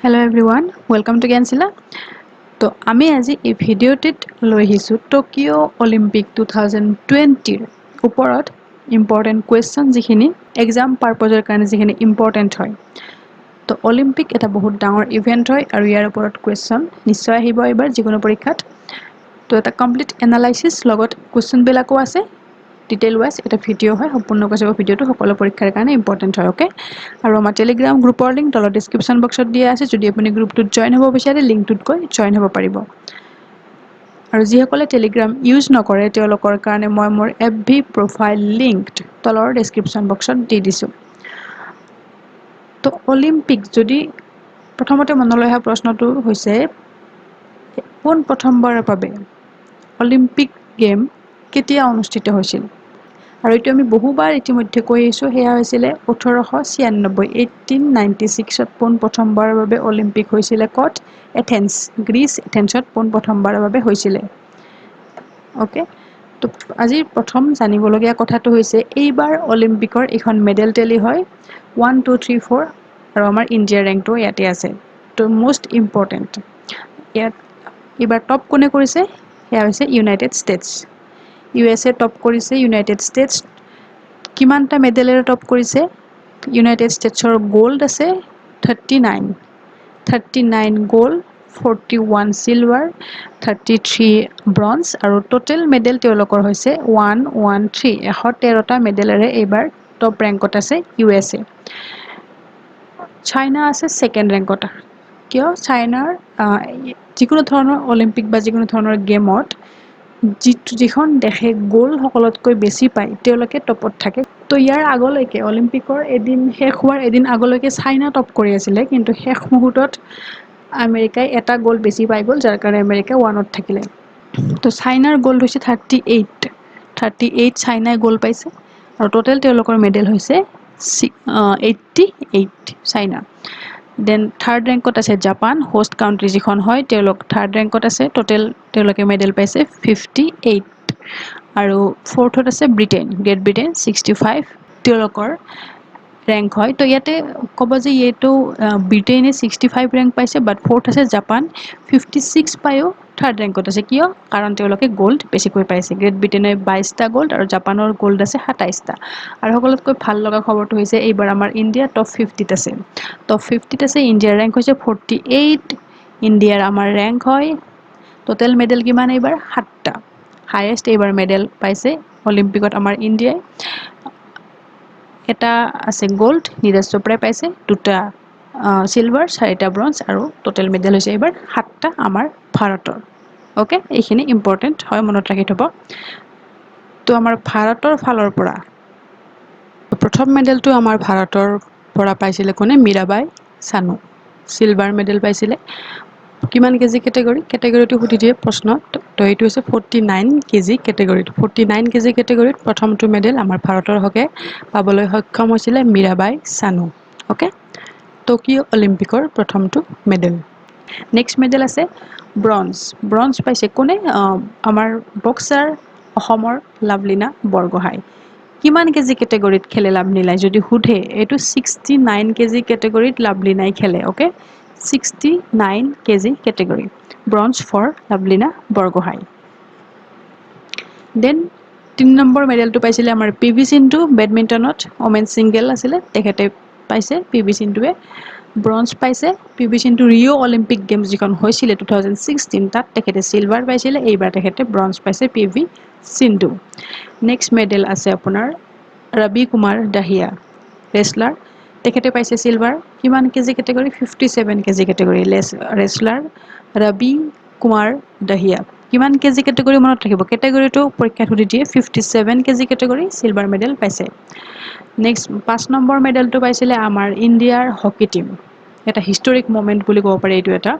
Hello everyone, welcome to Gansila. তো আমি আজি এই ভিডিঅ'টিত লৈ আহিছোঁ টকিঅ' অলিম্পিক 2020 ওপৰত ইম্পৰ্টেণ্ট কুৱেশ্যন যিখিনি এক্সাম পাৰপজৰ কাৰণে যিখিনি ইম্পৰ্টেণ্ট হয়। তো অলিম্পিক এটা বহুত ডাঙৰ ইভেণ্ট হয় আৰু ইয়াৰ ওপৰত কুৱেশ্যন নিশ্চয় আহিব এবাৰ যিকোনো পৰীক্ষাত। তো এটা কমপ্লিট এনালাইচিছ লগত কুৱেশ্যনবিলাকো আছে। ডিটেইল ৱাইজ এটা ভিডিঅ' হয়, সম্পূৰ্ণকৈ চাব ভিডিঅ'টো, সকলো পৰীক্ষাৰ কাৰণে ইম্পৰ্টেণ্ট হয়। ওকে, আৰু আমাৰ টেলিগ্ৰাম গ্ৰুপৰ লিংক তলত ডিছক্ৰিপশ্যন বক্সত দিয়া আছে। যদি আপুনি গ্ৰুপটোত জইন হ'ব বিচাৰে লিংকটোত গৈ জইন হ'ব পাৰিব। আৰু যিসকলে টেলিগ্ৰাম ইউজ নকৰে তেওঁলোকৰ কাৰণে মই মোৰ FB প্ৰফাইল লিংক তলৰ ডিছক্ৰিপশ্যন বক্সত দি দিছোঁ। তো অলিম্পিক যদি প্ৰথমতে মনলৈ অহা প্ৰশ্নটো হৈছে পোন প্ৰথমবাৰৰ বাবে অলিম্পিক গেম কেতিয়া অনুষ্ঠিত হৈছিল? আৰু এইটো আমি বহুবাৰ ইতিমধ্যে কৈ আহিছোঁ, সেয়া হৈছিলে 1896 1896ত পোনপ্ৰথমবাৰৰ বাবে অলিম্পিক হৈছিলে ক'ত? এথেন্স, গ্ৰীচ এথেন্সত পোনপ্ৰথমবাৰৰ বাবে হৈছিলে। অ'কে, তো আজি প্ৰথম জানিবলগীয়া কথাটো হৈছে এইবাৰ অলিম্পিকৰ এইখন মেডেল টেলি হয় 1 2 3 4 আৰু আমাৰ ইণ্ডিয়াৰ ৰেংকটো ইয়াতে আছে। তো মোষ্ট ইম্পৰ্টেণ্ট ইয়াত এইবাৰ টপ কোনে কৰিছে? সেয়া হৈছে ইউনাইটেড ষ্টেটছ। USA টপ কৰিছে, ইউনাইটেড ষ্টেটছ কিমানটা মেডেলেৰে টপ কৰিছে? ইউনাইটেড ষ্টেটছৰ গ'ল্ড আছে 39 গ'ল্ড, 41 চিলভাৰ, 33 ব্ৰঞ্জ আৰু টোটেল মেডেল তেওঁলোকৰ হৈছে 113। 113টা মেডেলেৰে এইবাৰ টপ ৰেংকত আছে USA। চাইনা আছে ছেকেণ্ড ৰেংকত। কিয়? চাইনাৰ যিকোনো ধৰণৰ অলিম্পিক বা যিকোনো ধৰণৰ গেমত যিখন দেশে গ'ল্ড সকলোতকৈ বেছি পায় তেওঁলোকে টপত থাকে। তো ইয়াৰ আগলৈকে অলিম্পিকৰ এদিন শেষ হোৱাৰ এদিন আগলৈকে চাইনা টপ কৰি আছিলে, কিন্তু শেষ মুহূৰ্তত আমেৰিকাই এটা গ'ল্ড বেছি পাই গ'ল, যাৰ কাৰণে আমেৰিকা 1ত থাকিলে। তো চাইনাৰ গ'ল্ড হৈছে 38 চাইনাই গ'ল্ড পাইছে আৰু টোটেল তেওঁলোকৰ মেডেল হৈছে 88 চাইনা। দেন থাৰ্ড ৰেংকত আছে জাপান, হোষ্ট কাউণ্ট্ৰি যিখন হয় তেওঁলোক থাৰ্ড ৰেংকত আছে, টোটেল তেওঁলোকে মেডেল পাইছে 58। আৰু ফ'ৰ্থত আছে গ্ৰেট ব্ৰিটেইন 65 তেওঁলোকৰ ৰেংক হয়। তো ইয়াতে ক'ব যে এইটো ব্ৰিটেইনে 65 ৰেংক পাইছে, বাট ফ'ৰ্থ আছে জাপান 56 পায়ো থাৰ্ড ৰেংকত আছে। কিয়? কাৰণ তেওঁলোকে গ'ল্ড বেছিকৈ পাইছে। গ্ৰেট ব্ৰিটেইনে 22টা গ'ল্ড আৰু জাপানৰ গ'ল্ড আছে 27টা। আৰু সকলোতকৈ ভাল লগা খবৰটো হৈছে এইবাৰ আমাৰ ইণ্ডিয়া টপ 50ত আছে। টপ 50ত আছে, ইণ্ডিয়াৰ ৰেংক হৈছে 48। ইণ্ডিয়াৰ আমাৰ ৰেংক হয় টোটেল মেডেল কিমান এইবাৰ? 7টা। হায়েষ্ট এইবাৰ মেডেল পাইছে অলিম্পিকত আমাৰ ইণ্ডিয়াই। এটা আছে গ'ল্ড, নীৰজ চোপ্ৰাই পাইছে, 2টা চিলভাৰ, 4টা ব্ৰঞ্জ আৰু টোটেল মেডেল হৈছে এইবাৰ 7টা আমাৰ ভাৰতৰ। অ'কে, এইখিনি ইম্পৰ্টেণ্ট হয়, মনত ৰাখি থ'ব। তো আমাৰ ভাৰতৰ ফালৰ পৰা প্ৰথম মেডেলটো আমাৰ ভাৰতৰ পৰা পাইছিলে কোনে? মীৰাবাই চানু, চিলভাৰ মেডেল পাইছিলে। কিমান কেজি কেটেগৰীটো সুধি দিয়ে প্ৰশ্নত। তো এইটো হৈছে 49 কেজি কেটেগৰীত। 49 কেজি কেটেগৰীত প্ৰথমটো মেডেল আমাৰ ভাৰতৰ হকে পাবলৈ সক্ষম হৈছিলে মীৰাবাই চানু। অ'কে, টকিঅ' অলিম্পিকৰ প্ৰথমটো মেডেল। নেক্সট মেডেল আছে ব্ৰঞ্জ পাইছে কোনে? আমাৰ বক্সাৰ অসমৰ লাভলীনা বৰগোহাঁই। কিমান কেজি কেটেগৰীত খেলে লাভলীনাই যদি সোধে? এইটো 69 কেজি কেটেগৰীত লাভলীনাই খেলে। Okay, 69 KG category, bronze for Lovlina Borgohain. Then 3 number মেডেলটো পাইছিলে আমাৰ PV সিন্ধু, বেডমিণ্টনত ওমেন ছিংগল আছিলে, তেখেতে পাইছে PV সিন্ধুৱে ব্ৰঞ্জ পাইছে। PV Sindhu Rio' Olympic games যিখন হৈছিলে 2016 তাত তেখেতে চিলভাৰ পাইছিলে, এইবাৰ তেখেতে ব্ৰঞ্জ পাইছে PV সিন্ধু। নেক্সট মেডেল আছে আপোনাৰ ৰবি কুমাৰ দাহিয়া, ৰেছলাৰ, তেখেতে পাইছে চিলভাৰ। কিমান KG category? 57 KG category, wrestler Ravi Kumar Dahiya. কিমান কেজি কেটেগৰী মনত ৰাখিব, কেটেগৰীটো পৰীক্ষাত সুধি দিয়ে। 57 কেজি কেটেগৰী, চিলভাৰ মেডেল পাইছে। নেক্সট 5 নম্বৰ মেডেলটো পাইছিলে আমাৰ ইণ্ডিয়াৰ হকী টীম। এটা হিষ্টৰিক মমেণ্ট বুলি ক'ব পাৰি এইটো এটা।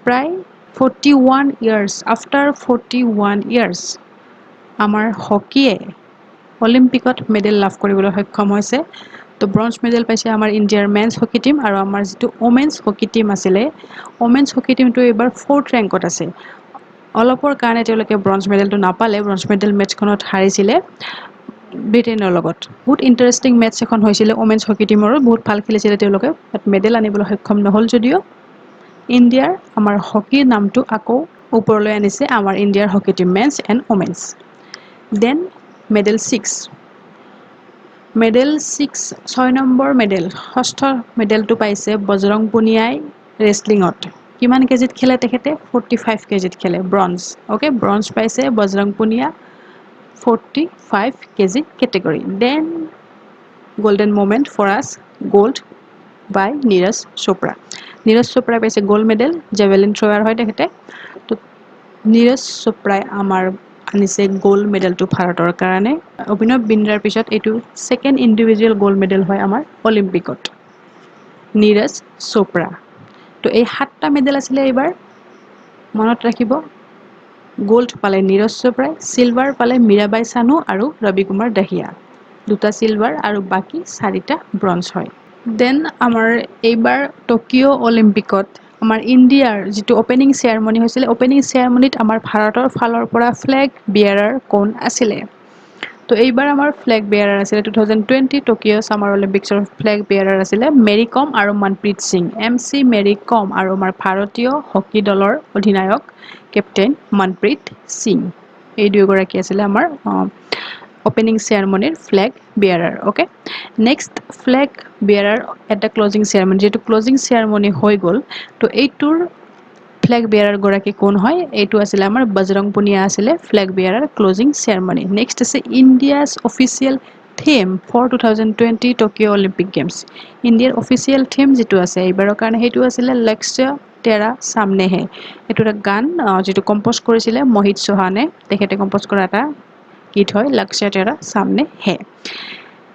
প্ৰায় 41 ইয়াৰ্ছ, আফটাৰ 41 ইয়াৰ্ছ আমাৰ হকীয়ে অলিম্পিকত মেডেল লাভ কৰিবলৈ সক্ষম হৈছে। তো ব্ৰঞ্জ মেডেল পাইছে আমাৰ ইণ্ডিয়াৰ মেন্স হকী টীম। আৰু আমাৰ যিটো ওমেন্স হকী টীম আছিলে, ওমেন্স হকী টীমটো এইবাৰ 4th ৰেংকত আছে। অলপৰ কাৰণে তেওঁলোকে ব্ৰঞ্জ মেডেলটো নাপালে, ব্ৰঞ্জ মেডেল মেটছখনত হাৰিছিলে ব্ৰিটেইনৰ লগত। বহুত ইণ্টাৰেষ্টিং মেটছ এখন হৈছিলে ওমেন্স হকী টীমৰো, বহুত ভাল খেলিছিলে তেওঁলোকে, বাট মেডেল আনিবলৈ সক্ষম নহ'ল যদিও ইণ্ডিয়াৰ আমাৰ হকীৰ নামটো আকৌ ওপৰলৈ আনিছে আমাৰ ইণ্ডিয়াৰ hockey team men's and women's then medal 6 medal 6 6 number medal ষষ্ঠ মেডেলটো পাইছে বজৰং পুনিয়াই ৰেছলিঙত কিমান কেজিত খেলে তেখেতে 45 কেজিত খেলে ব্ৰঞ্জ ওকে ব্ৰঞ্জ পাইছে Bajrang Punia 45 KG category then golden moment for us gold by Neeraj Chopra Neeraj চোপ্ৰাই পাইছে গোল্ড মেডেল জেভেলিন থ্ৰোৱাৰ হয় তেখেতে তো নীৰজ চোপ্ৰাই আমাৰ আনিছে গোল্ড মেডেলটো ভাৰতৰ কাৰণে অভিনৱ বিন্দ্ৰাৰ পিছত এইটো সেকেন্ড ইন্ডিভিজুৱেল গোল্ড মেডেল হয় আমাৰ অলিম্পিকত নীৰজ চোপ্ৰা তো এই 7টা মেডেল আছিলে এইবাৰ মনত ৰাখিব গোল্ড পালে নীৰজ চোপ্ৰাই সিলভাৰ পালে মীৰাবাই চানু আৰু ৰবি কুমাৰ দাহিয়া দুটা সিলভাৰ আৰু বাকি 4টা ব্ৰঞ্জ হয় দেন আমাৰ এইবাৰ টকিঅ' অলিম্পিকত আমাৰ ইণ্ডিয়াৰ যিটো অপেনিং চেয়াৰমনি হৈছিলে অপেনিং চেয়াৰমনিত আমাৰ ভাৰতৰ ফালৰ পৰা ফ্লেগ বিয়াৰাৰ কোন আছিলে তো এইবাৰ আমাৰ ফ্লেগ বিয়াৰাৰ আছিলে 2020 টকিঅ' সামাৰ অলিম্পিক্সৰ ফ্লেগ বিয়াৰাৰ আছিলে মেৰী কম আৰু মনপ্ৰীত সিং MC মেৰী কম আৰু আমাৰ ভাৰতীয় হকী দলৰ অধিনায়ক কেপ্টেইন মনপ্ৰীত সিং এই দুয়োগৰাকী আছিলে আমাৰ অপেনিং চেয়াৰমনিৰ flag bearer okay next flag bearer এটা ক্লোজিং চেয়াৰমনি যেটো ক্লোজিং চেয়াৰমনি হৈ গ'ল তো এইটোৰ ফ্লেগ বিয়াৰাৰ গৰাকী কোন হয় এইটো আছিলে আমাৰ বজৰং পুনিয়া আছিলে flag bearer closing ceremony next আছে ইণ্ডিয়াছ official theme for 2020 Tokyo' Olympic games ইণ্ডিয়াৰ অফিচিয়েল থিম যিটো আছে এইবাৰৰ কাৰণে সেইটো আছিলে লক্ষ্য তেৰা সামনে হে এইটো এটা গান যেটো কম্প'জ কৰিছিলে মোহিত চৌহানে তেখেতে কম্প'জ কৰা এটা গীত হয় লক্ষ্য তেৰা সামনে হে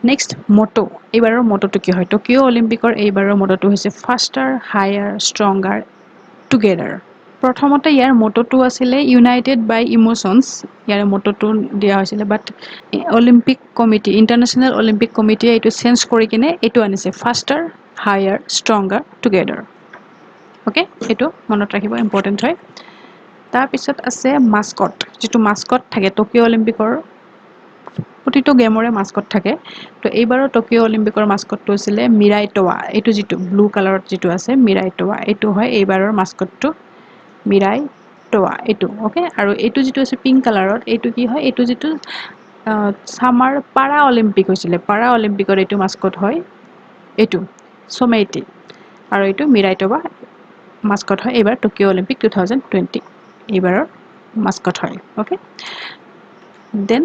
নেক্সট মটো এইবাৰৰ মটোটো কি হয় টকিঅ' অলিম্পিকৰ এইবাৰৰ মটোটো হৈছে ফাষ্টাৰ হায়াৰ ষ্ট্ৰংগাৰ টুগেদাৰ প্ৰথমতে ইয়াৰ মটোটো আছিলে ইউনাইটেড বাই ইমোশনছ ইয়াৰ মটোটো দিয়া হৈছিলে বাট অলিম্পিক কমিটি ইণ্টাৰনেশ্যনেল অলিম্পিক কমিটিয়ে এইটো চেঞ্জ কৰি কিনে এইটো আনিছে faster higher stronger together okay এইটো মনত ৰাখিব ইম্পৰ্টেণ্ট হয় তাৰপিছত আছে মাস্কট যিটো মাস্কট থাকে টকিঅ' অলিম্পিকৰ প্ৰতিটো গেমৰে মাস্কট থাকে তো এইবাৰৰ টকিঅ' অলিম্পিকৰ মাস্কটটো আছিলে মিৰাই টৱা এইটো যিটো ব্লু কালাৰত যিটো আছে মিৰাই টৱা এইটো হয় এইবাৰৰ মাস্কটটো মিৰাই টৱা এইটো ওকে আৰু এইটো যিটো আছে পিংক কালাৰত এইটো কি হয় এইটো যিটো সামাৰ পাৰা অলিম্পিক হৈছিলে পাৰা অলিম্পিকৰ এইটো মাস্কট হয় এইটো সোমেইটি আৰু এইটো মিৰাই টৱা মাস্কট হয় এইবাৰ টকিঅ' অলিম্পিক 2020 এইবাৰৰ মাস্কট হয় ওকে দেন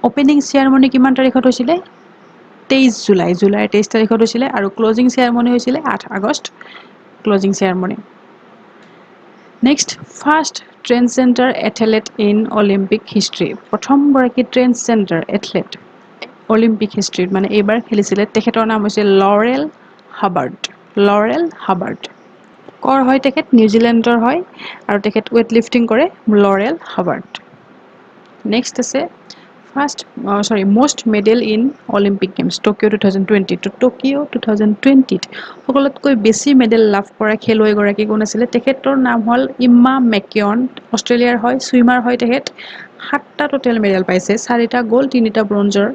অপেনিং চেয়াৰমনি কিমান তাৰিখত হৈছিলে 23 জুলাইৰ 23 তাৰিখত হৈছিলে আৰু ক্লোজিং চেয়াৰমনি হৈছিলে 8 August closing ceremony next first transgender athlete in Olympic history প্ৰথমগৰাকী ট্ৰেন্সজেণ্ডাৰ এথলেট অলিম্পিক হিষ্ট্ৰীত মানে এইবাৰ খেলিছিলে তেখেতৰ নাম হৈছে লৰেল হাবাৰ্ড কৰ হয় তেখেত নিউজিলেণ্ডৰ হয় আৰু তেখেত ৱেইট লিফটিং কৰে লৰেল হাবাৰ্ড নেক্সট আছে most medal in Olympic Games Tokyo 2020 তো Tokyo 2020 সকলোতকৈ বেছি মেডেল লাভ কৰা খেলুৱৈগৰাকী কোন আছিলে তেখেতৰ নাম হ'ল ইম্মা মেকিয়ন অষ্ট্ৰেলিয়াৰ হয় সুইমাৰ হয় তেখেত 7টা টোটেল মেডেল পাইছে 4টা গোল্ড 3টা ব্ৰঞ্জৰ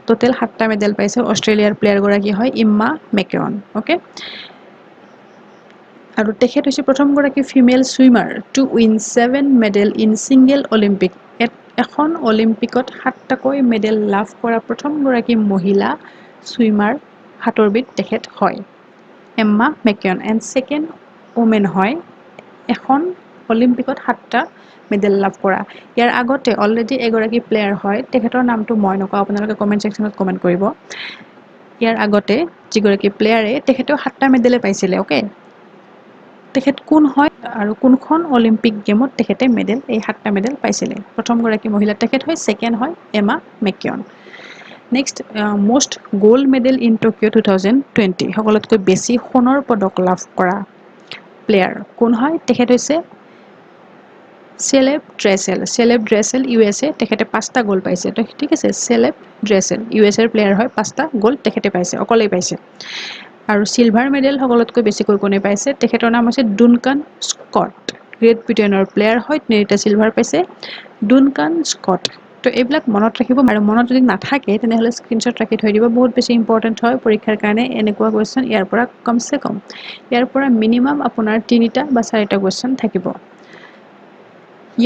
টোটেল 7টা মেডেল পাইছে অষ্ট্ৰেলিয়াৰ প্লেয়াৰগৰাকী হয় ইম্মা মেকিয়ন ওকে আৰু তেখেত হৈছে প্ৰথমগৰাকী female swimmer to win 7 medal in single Olympic এখন অলিম্পিকত 7টাকৈ মেডেল লাভ কৰা প্ৰথমগৰাকী মহিলা সুইমাৰ সাঁতোৰবিদ তেখেত হয় এম্মা মেকিয়ন এণ্ড ছেকেণ্ড ওমেন হয় এখন অলিম্পিকত 7টা মেডেল লাভ কৰা ইয়াৰ আগতে অলৰেডি এগৰাকী প্লেয়াৰ হয় তেখেতৰ নামটো মই নকওঁ আপোনালোকে কমেণ্ট ছেকশ্যনত কমেণ্ট কৰিব ইয়াৰ আগতে যিগৰাকী প্লেয়াৰে তেখেতেও 7টা মেডেলে পাইছিলে ওকে তেখেত কোন হয় আৰু কোনখন অলিম্পিক গেমত তেখেতে মেডেল এই 7টা মেডেল পাইছিলে প্ৰথমগৰাকী মহিলা তেখেত হয় ছেকেণ্ড হয় Emma McKeon next most gold medal in Tokyo 2020 সকলোতকৈ বেছি সোণৰ পদক লাভ কৰা প্লেয়াৰ কোন হয় তেখেত হৈছে চেলেব ড্ৰেছেল USA তেখেতে 5টা গোল্ড পাইছে তো ঠিক আছে চেলেব ড্ৰেছেল USA ৰ প্লেয়াৰ হয় 5টা গোল্ড তেখেতে পাইছে অকলেই পাইছে আৰু সিলভাৰ মেডেল সকলোতকৈ বেছিকৈ কোনে পাইছে তেখেতৰ নাম হৈছে ডুনকান স্কট গ্ৰেট ব্ৰিটেইনৰ প্লেয়াৰ হয় 3টা সিলভাৰ পাইছে ডুনকান স্কট তো এইবিলাক মনত ৰাখিব আৰু মনত যদি নাথাকে তেনেহ'লে স্ক্ৰীনশ্বট ৰাখি থৈ দিব বহুত বেছি ইম্পৰ্টেণ্ট হয় পৰীক্ষাৰ কাৰণে এনেকুৱা কুৱেশ্যন ইয়াৰ পৰা কমচে কম ইয়াৰ পৰা মিনিমাম আপোনাৰ 3টা বা 4টা কুৱেশ্যন থাকিব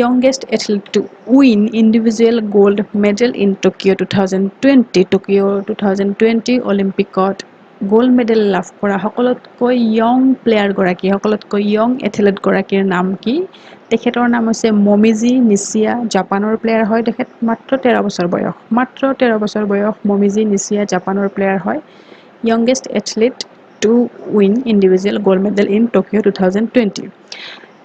youngest athlete to win individual gold medal in Tokyo 2020 Tokyo 2020 অলিম্পিকত গোল্ড মেডেল লাভ কৰা সকলোতকৈ ইয়ং প্লেয়াৰ গৰাকী সকলোতকৈ ইয়ং এথলেট গৰাকীৰ নাম কি তেখেতৰ নাম হৈছে মমিজি নিচিয়া জাপানৰ প্লেয়াৰ হয় তেখেত মাত্ৰ 13 বছৰ বয়স মাত্ৰ 13 বছৰ বয়স মমিজি নিচিয়া জাপানৰ প্লেয়াৰ হয় youngest athlete to win individual gold medal in Tokyo 2020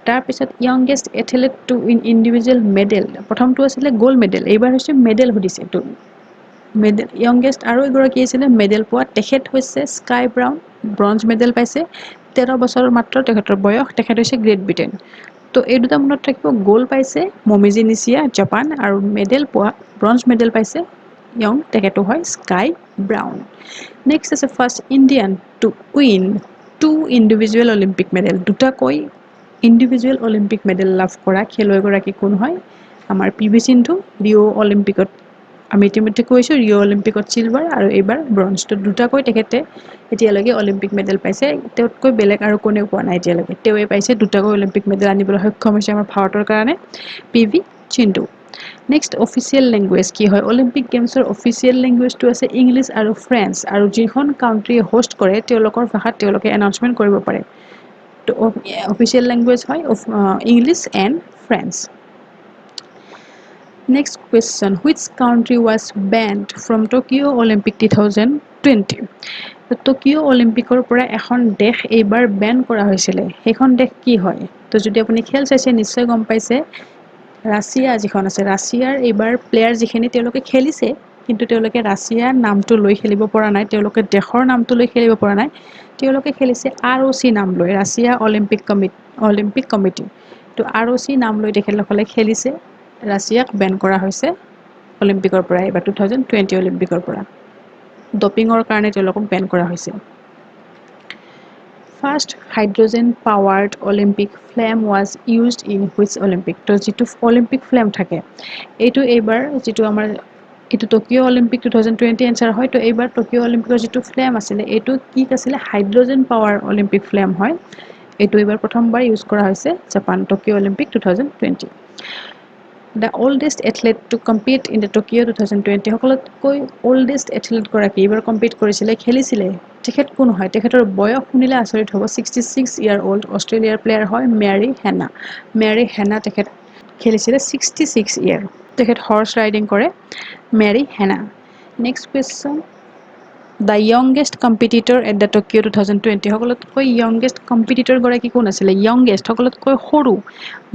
তাৰপিছত youngest athlete to win individual medal প্ৰথমটো আছিল গোল্ড মেডেল এইবাৰ হৈছে মেডেল সুধিছে তো মেডেল youngest আৰু এগৰাকী আছিল মেডেল পোৱা তেখেত হৈছে স্কাই ব্ৰাউন ব্ৰঞ্জ মেডেল পাইছে 13 বছৰ মাত্ৰ তেখেতৰ বয়স তেখেত হৈছে গ্ৰেট ব্ৰিটেন তো এই দুটা মনত ৰাখিব গোল্ড পাইছে মমিজি নিচিয়া জাপান আৰু মেডেল পোৱা ব্ৰঞ্জ মেডেল পাইছে ইয়ং তেখেতো হয় স্কাই ব্ৰাউন নেক্সট আছে first Indian to win 2 individual Olympic medal দুটাকৈ ইণ্ডিভিজুৱেল অলিম্পিক মেডেল লাভ কৰা খেলুৱৈগৰাকী কোন হয় আমাৰ পিভি সিন্ধু ৰিঅ' অলিম্পিকত আমি ইতিমধ্যে কৈছোঁ ৰিঅ' অলিম্পিকত চিলভাৰ আৰু এইবাৰ ব্ৰঞ্জটো দুটাকৈ তেখেতে এতিয়ালৈকে অলিম্পিক মেডেল পাইছে তেওঁতকৈ বেলেগ আৰু কোনেও পোৱা নাই এতিয়ালৈকে তেওঁৱে পাইছে দুটাকৈ অলিম্পিক মেডেল আনিবলৈ সক্ষম হৈছে আমাৰ ভাৰতৰ কাৰণে PV Sindhu next official language কি হয় অলিম্পিক গেমছৰ অফিচিয়েল লেংগুৱেজটো আছে ইংলিছ আৰু ফ্ৰেঞ্চ আৰু যিখন কাউণ্ট্ৰিয়ে হোষ্ট কৰে তেওঁলোকৰ ভাষাত তেওঁলোকে এনাউন্সমেণ্ট কৰিব পাৰে তো অফিচিয়েল লেংগুৱেজ হয় English and French Next question, which country was banned from Tokyo Olympic 2020? Tokyo' অলিম্পিকৰ পৰা এখন দেশ এইবাৰ বেন কৰা হৈছিলে সেইখন দেশ কি হয় তো যদি আপুনি খেল চাইছে নিশ্চয় গম পাইছে ৰাছিয়া যিখন আছে ৰাছিয়াৰ এইবাৰ প্লেয়াৰ যিখিনি তেওঁলোকে খেলিছে কিন্তু তেওঁলোকে ৰাছিয়াৰ নামটো লৈ খেলিব পৰা নাই তেওঁলোকে দেশৰ নামটো লৈ খেলিব পৰা নাই তেওঁলোকে খেলিছে ROC নাম লৈ ৰাছিয়া অলিম্পিক কমিটি তো ROC নাম লৈ তেখেতসকলে খেলিছে ৰাছিয়াক বেন কৰা হৈছে অলিম্পিকৰ পৰা এইবাৰ 2020 অলিম্পিকৰ পৰা ডপিঙৰ কাৰণে তেওঁলোকক বেন কৰা হৈছে first hydrogen powered Olympic flame was used in which Olympic তো যিটো অলিম্পিক ফ্লেম থাকে এইটো এইবাৰ যিটো আমাৰ এইটো টকিঅ' অলিম্পিক 2020 এনচাৰ হয় তো এইবাৰ টকিঅ' অলিম্পিকৰ যিটো ফ্লেম আছিলে এইটো কি আছিলে হাইড্ৰজেন পাৱাৰ অলিম্পিক ফ্লেম হয় এইটো এইবাৰ প্ৰথমবাৰ ইউজ কৰা হৈছে Japan Tokyo' Olympic 2020 The oldest athlete to compete in the Tokyo 2020 সকলোতকৈ oldest athlete গৰাকী এইবাৰ কম্পিট কৰিছিলে খেলিছিলে তেখেত কোন হয় তেখেতৰ বয়স শুনিলে আচৰিত হ'ব 66 year old অষ্ট্ৰেলিয়াৰ প্লেয়াৰ হয় মেৰী হেনা তেখেত খেলিছিলে 66 year তেখেত হৰ্চ ৰাইডিং কৰে Mary Hanna next question The youngest competitor at the Tokyo 2020 সকলোতকৈ youngest competitor গৰাকী কোন আছিলে youngest সকলোতকৈ সৰু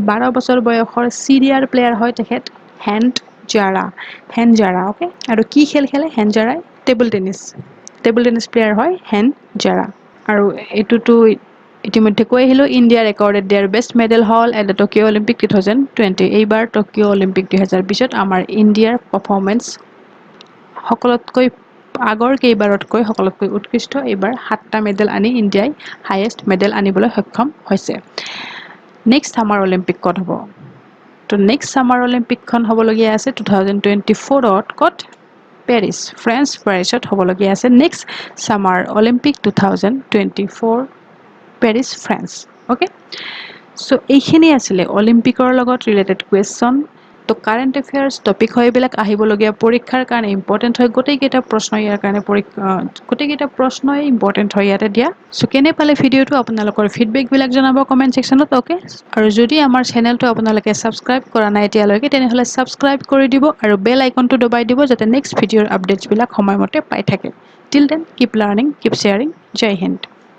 12 বছৰ বয়সৰ চিৰিয়াৰ প্লেয়াৰ হয় তেখেত হেন জাৰা ওকে আৰু কি খেল খেলে হেন জাৰাই টেবল টেনিছ প্লেয়াৰ হয় হেন জাৰা আৰু এইটোতো ইতিমধ্যে কৈ আহিলোঁ India recorded their best medal haul at the Tokyo' Olympic 2020 এইবাৰ টকিঅ' অলিম্পিক 2020ত আমাৰ ইণ্ডিয়াৰ পাৰফৰ্মেঞ্চ সকলোতকৈ আগৰ কেইবাৰতকৈ সকলোতকৈ উৎকৃষ্ট এইবাৰ 7টা মেডেল আনি ইণ্ডিয়াই হাইয়েষ্ট মেডেল আনিবলৈ সক্ষম হৈছে নেক্সট সামাৰ অলিম্পিক ক'ত হ'ব তো নেক্সট সামাৰ অলিম্পিকখন হ'বলগীয়া আছে 2024ত ক'ত পেৰিছত হ'বলগীয়া আছে next summer Olympic 2024 Paris France okay so' এইখিনি আছিলে অলিম্পিকৰ লগত ৰিলেটেড কুৱেশ্যন তো কাৰেণ্ট এফেয়াৰ্ছ টপিক হয় এইবিলাক আহিবলগীয়া পৰীক্ষাৰ কাৰণে ইম্পৰ্টেণ্ট হয় গোটেইকেইটা প্ৰশ্ন ইয়াৰ কাৰণে গোটেইকেইটা প্ৰশ্নই ইম্পৰ্টেণ্ট হয় ইয়াতে দিয়া চ' কেনে পালে ভিডিঅ'টো আপোনালোকৰ ফিডবেকবিলাক জনাব কমেণ্ট ছেকশ্যনত অ'কে আৰু যদি আমাৰ চেনেলটো আপোনালোকে ছাবস্ক্ৰাইব কৰা নাই এতিয়ালৈকে তেনেহ'লে ছাবস্ক্ৰাইব কৰি দিব আৰু বেল আইকনটো দবাই দিব যাতে নেক্সট ভিডিঅ'ৰ আপডেটছবিলাক সময়মতে পাই থাকে till then keep learning keep sharing Jai Hind